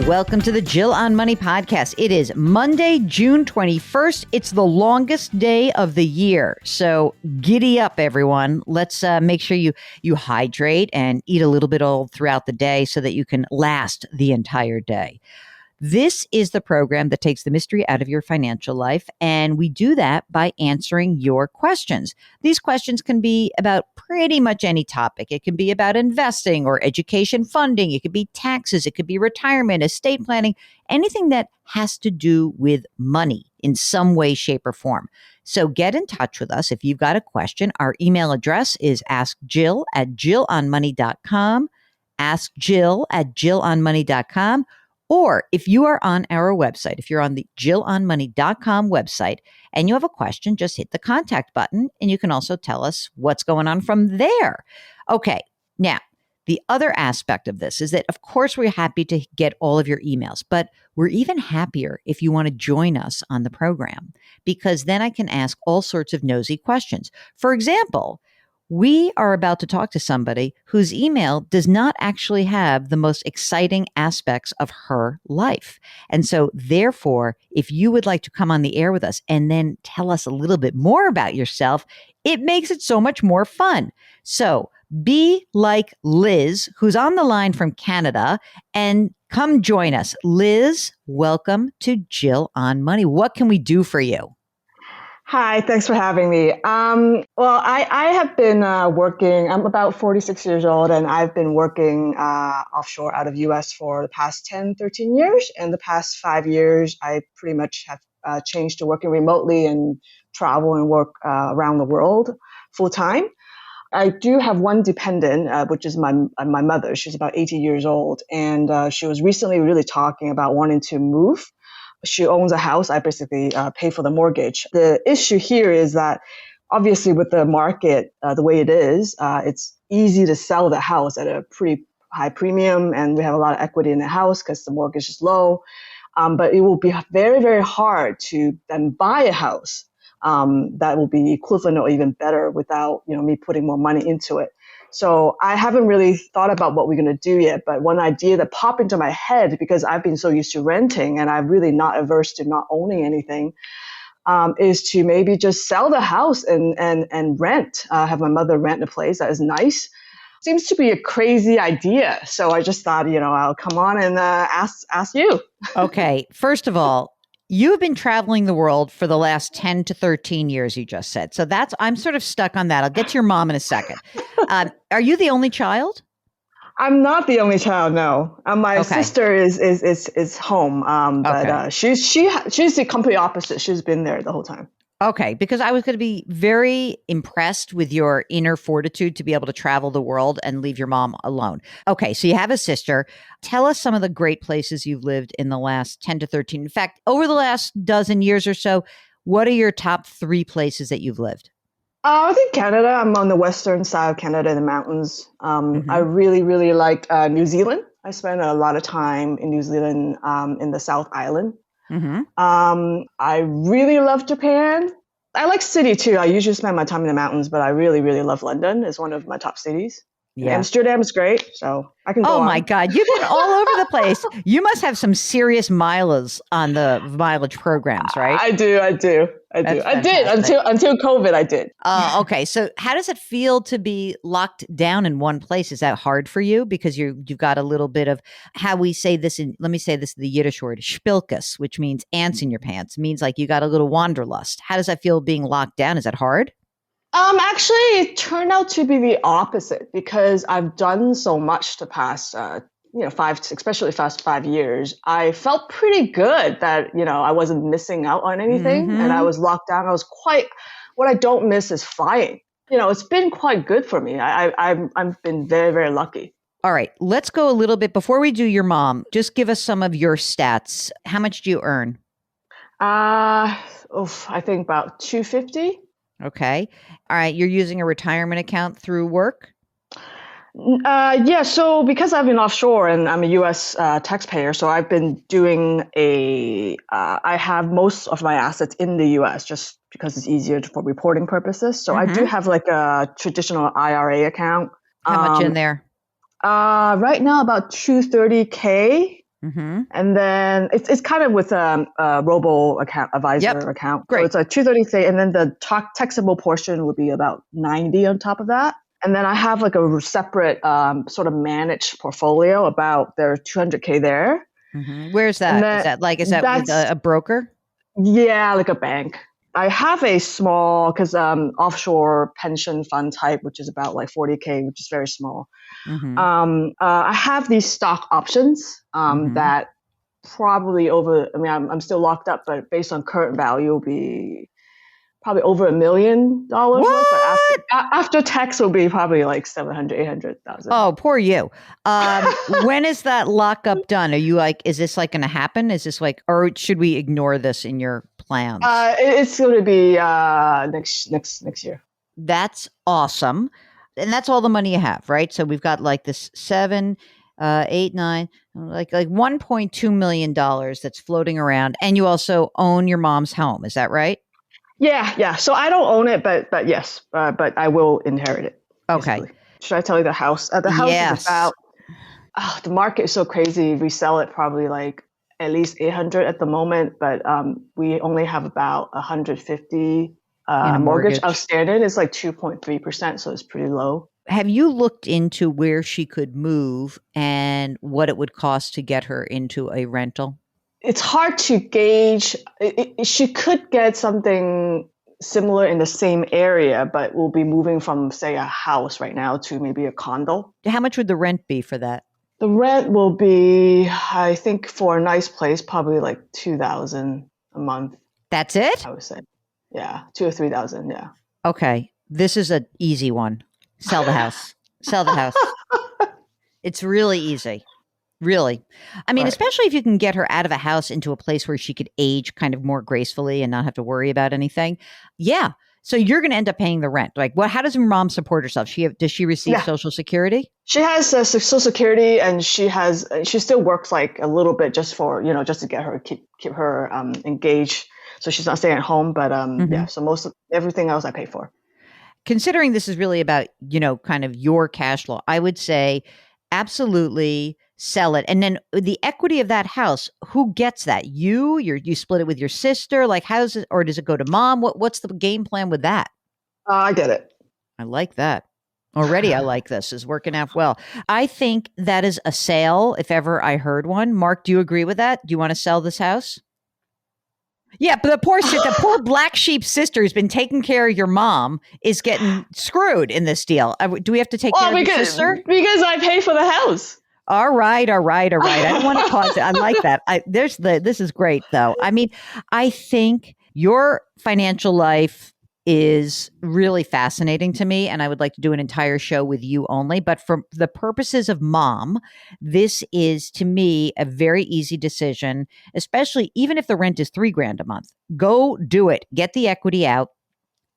Welcome to the Jill on Money podcast. It is Monday, June 21st. It's the longest day of the year. So giddy up, everyone. Let's make sure you hydrate and eat a little bit all throughout the day so that you can last the entire day. This is the program that takes the mystery out of your financial life, and we do that by answering your questions. These questions can be about pretty much any topic. It can be about investing or education funding. It could be taxes. It could be retirement, estate planning, anything that has to do with money in some way, shape, or form. So get in touch with us if you've got a question. Our email address is askjill@jillonmoney.com, askjill@jillonmoney.com. Or if you are on our website, if you're on the jillonmoney.com website and you have a question, just hit the contact button and you can also tell us what's going on from there. Okay, now, the other aspect of this is that, of course, we're happy to get all of your emails, but we're even happier if you want to join us on the program, because then I can ask all sorts of nosy questions. For example, we are about to talk to somebody whose email does not actually have the most exciting aspects of her life. And so therefore, if you would like to come on the air with us and then tell us a little bit more about yourself, it makes it so much more fun. So be like Liz, who's on the line from Canada, and come join us. Liz, welcome to Jill on Money. What can we do for you? Hi, thanks for having me. I have been working, I'm about 46 years old, and I've been working offshore out of US for the past 10, 13 years. And the past 5 years, I pretty much have changed to working remotely and travel and work around the world full time. I do have one dependent, which is my mother. She's about 80 years old, and she was recently really talking about wanting to move. She owns a house. I basically pay for the mortgage. The issue here is that obviously with the market the way it is, it's easy to sell the house at a pretty high premium, and we have a lot of equity in the house because the mortgage is low. But it will be very, very hard to then buy a house that will be equivalent or even better without me putting more money into it. So I haven't really thought about what we're going to do yet, but one idea that popped into my head, because I've been so used to renting and I'm really not averse to not owning anything, is to maybe just sell the house and rent, have my mother rent a place that is nice. Seems to be a crazy idea. So I just thought, I'll come on and ask you. Okay. First of all, you have been traveling the world for the last 10 to 13 years, you just said. So I'm sort of stuck on that. I'll get to your mom in a second. Are you the only child? I'm not the only child, no. My sister is home, but she's the complete opposite. She's been there the whole time. Okay, because I was going to be very impressed with your inner fortitude to be able to travel the world and leave your mom alone. Okay, so you have a sister. Tell us some of the great places you've lived in the last 10 to 13. In fact, over the last dozen years or so, what are your top 3 places that you've lived? I think Canada. I'm on the western side of Canada, the mountains. I really, really liked New Zealand. I spent a lot of time in New Zealand in the South Island. I really love Japan. I like city too. I usually spend my time in the mountains, but I really, really love London. It's one of my top cities. Yeah. Amsterdam is great, so I can go on. Oh my God, you've been all over the place. You must have some serious mileage on the mileage programs, right? I do. I did until COVID. I did. Okay. So how does it feel to be locked down in one place? Is that hard for you? Because you've got a little bit of how we say this let me say this in the Yiddish word, spilkus, which means ants in your pants. It means like you got a little wanderlust. How does that feel being locked down? Is that hard? Actually, it turned out to be the opposite, because I've done so much the past, especially past 5 years. I felt pretty good that, I wasn't missing out on anything, and I was locked down. What I don't miss is flying. It's been quite good for me. I've been very, very lucky. All right, let's go a little bit before we do your mom. Just give us some of your stats. How much do you earn? I think about $250. Okay. All right. You're using a retirement account through work? Yeah. So because I've been offshore and I'm a U.S. Taxpayer, so I've been doing I have most of my assets in the U.S. just because it's easier for reporting purposes. So I do have like a traditional IRA account. How much in there? Right now about $230K. Mm-hmm. And then it's kind of with a robo account advisor account. Great. So it's a 230, and then the taxable portion would be about 90 on top of that. And then I have like a separate sort of managed portfolio about there's 200K there. Mm-hmm. Where's that? Is that with a broker? Yeah, like a bank. I have a small, because offshore pension fund type, which is about like 40K, which is very small. Mm-hmm. I have these stock options that probably I'm still locked up, but based on current value, will be probably over $1 million worth. But after tax will be probably like 700, 800,000. Oh, poor you. When is that lockup done? Are you like, is this like going to happen? Is this like, or should we ignore this in your plans? It's going to be next year. That's awesome. And that's all the money you have, right? So we've got like this 7, 8, 9, like $1.2 million that's floating around. And you also own your mom's home. Is that right? Yeah. So I don't own it, but yes, but I will inherit it. Okay. Basically. Should I tell you the house? The house is about, the market is so crazy. We sell it probably like at least 800 at the moment, but we only have about 150 mortgage outstanding. It's like 2.3%, so it's pretty low. Have you looked into where she could move and what it would cost to get her into a rental? It's hard to gauge. She could get something similar in the same area, but we'll be moving from, say, a house right now to maybe a condo. How much would the rent be for that? The rent will be, I think, for a nice place, probably like $2,000 a month. That's it? I would say. Yeah, $2,000 or $3,000. Yeah. Okay. This is an easy one. Sell the house. Sell the house. It's really easy. Really. I mean, especially if you can get her out of a house into a place where she could age kind of more gracefully and not have to worry about anything. Yeah. So you're going to end up paying the rent. Like, how does your mom support herself? Does she receive Social Security? She has Social Security, and she still works like a little bit just for, just to get her, keep her engaged. So she's not staying at home, but yeah. So everything else I pay for. Considering this is really about, kind of your cash flow, I would say absolutely sell it. And then the equity of that house, who gets that? You split it with your sister? Like, how's it, or does it go to mom? What's the game plan with that? I get it. I like that. Already, I like this. Is working out well. I think that is a sale, if ever I heard one. Mark, do you agree with that? Do you want to sell this house? Yeah, but the poor black sheep sister who's been taking care of your mom is getting screwed in this deal. Do we have to take care of your sister? Because I pay for the house. All right. I don't want to cause it. I like that. This is great, though. I mean, I think your financial life is really fascinating to me, and I would like to do an entire show with you only. But for the purposes of mom, this is, to me, a very easy decision, especially even if the rent is $3,000 a month. Go do it. Get the equity out.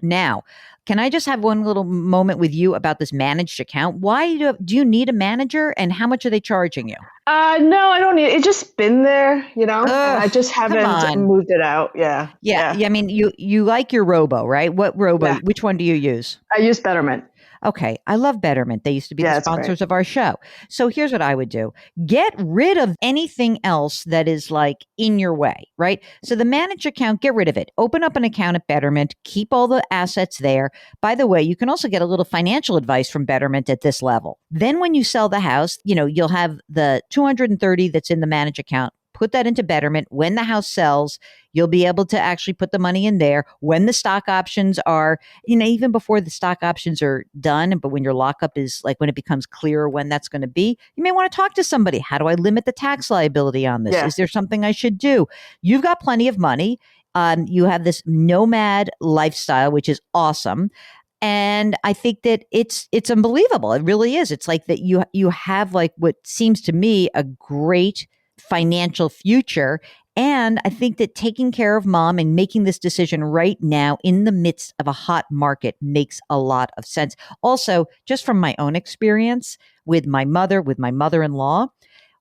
Now, can I just have one little moment with you about this managed account? Why do you need a manager, and how much are they charging you? No, I don't need it. It's just been there, I just haven't moved it out. Yeah. I mean, you like your Robo, right? What Robo? Yeah. Which one do you use? I use Betterment. Okay. I love Betterment. They used to be the sponsors of our show. So here's what I would do. Get rid of anything else that is like in your way, right? So the managed account, get rid of it. Open up an account at Betterment. Keep all the assets there. By the way, you can also get a little financial advice from Betterment at this level. Then when you sell the house, you'll have the 230 that's in the managed account. Put that into Betterment. When the house sells, you'll be able to actually put the money in there. When the stock options are, even before the stock options are done, but when your lockup is like when it becomes clearer when that's going to be, you may want to talk to somebody. How do I limit the tax liability on this? Yeah. Is there something I should do? You've got plenty of money. You have this nomad lifestyle, which is awesome. And I think that it's unbelievable. It really is. It's like that you have like what seems to me a great financial future. And I think that taking care of mom and making this decision right now in the midst of a hot market makes a lot of sense. Also, just from my own experience with my mother-in-law,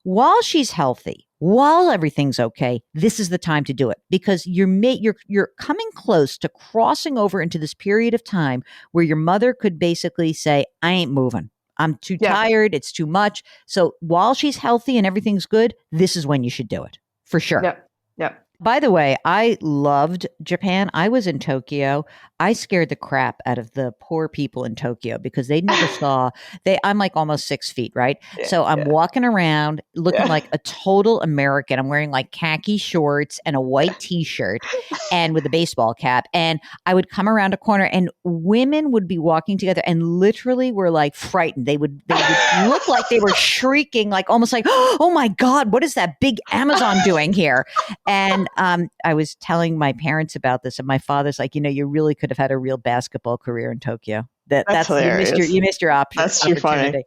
while she's healthy, while everything's okay, this is the time to do it, because you're coming close to crossing over into this period of time where your mother could basically say, I ain't moving. I'm too tired. It's too much. So while she's healthy and everything's good, this is when you should do it for sure. Yep. By the way, I loved Japan. I was in Tokyo. I scared the crap out of the poor people in Tokyo because they never saw I'm like almost 6 feet, right? So I'm walking around looking like a total American. I'm wearing like khaki shorts and a white t-shirt and with a baseball cap. And I would come around a corner and women would be walking together and literally were like frightened. They would look like they were shrieking, like almost like, oh my God, what is that big Amazon doing here? And I was telling my parents about this, and my father's like, you really could have had a real basketball career in Tokyo. That's you missed your option. That's too funny.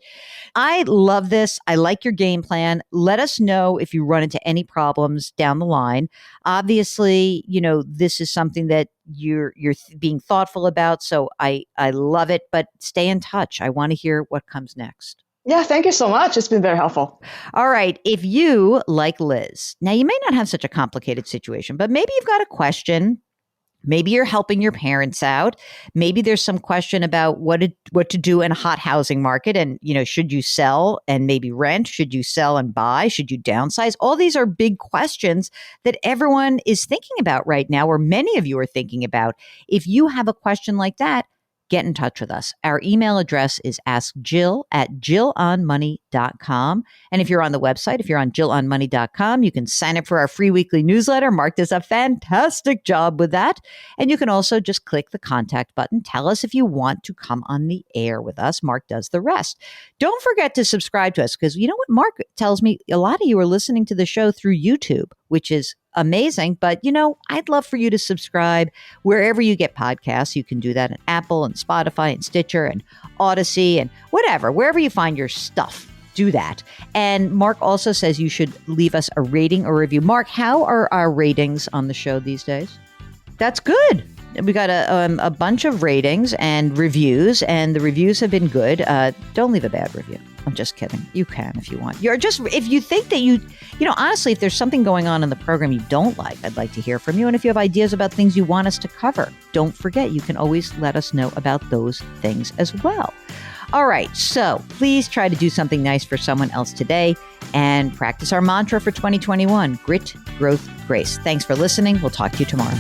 I love this. I like your game plan. Let us know if you run into any problems down the line. Obviously, this is something that you're being thoughtful about. So I love it, but stay in touch. I want to hear what comes next. Yeah, thank you so much. It's been very helpful. All right. If you, like Liz, now you may not have such a complicated situation, but maybe you've got a question. Maybe you're helping your parents out. Maybe there's some question about what to do in a hot housing market. And, should you sell and maybe rent? Should you sell and buy? Should you downsize? All these are big questions that everyone is thinking about right now, or many of you are thinking about. If you have a question like that, get in touch with us. Our email address is askjill@jillonmoney.com. And if you're on the website, if you're on jillonmoney.com, you can sign up for our free weekly newsletter. Mark does a fantastic job with that. And you can also just click the contact button. Tell us if you want to come on the air with us. Mark does the rest. Don't forget to subscribe to us, because you know what? Mark tells me a lot of you are listening to the show through YouTube, which is amazing. But, I'd love for you to subscribe wherever you get podcasts. You can do that in Apple and Spotify and Stitcher and Odyssey and whatever, wherever you find your stuff. Do that. And Mark also says you should leave us a rating or review. Mark, how are our ratings on the show these days? That's good. We got a bunch of ratings and reviews, and the reviews have been good. Don't leave a bad review. I'm just kidding. You can if you want. If you think that honestly, if there's something going on in the program you don't like, I'd like to hear from you. And if you have ideas about things you want us to cover, don't forget, you can always let us know about those things as well. All right. So please try to do something nice for someone else today and practice our mantra for 2021, grit, growth, grace. Thanks for listening. We'll talk to you tomorrow.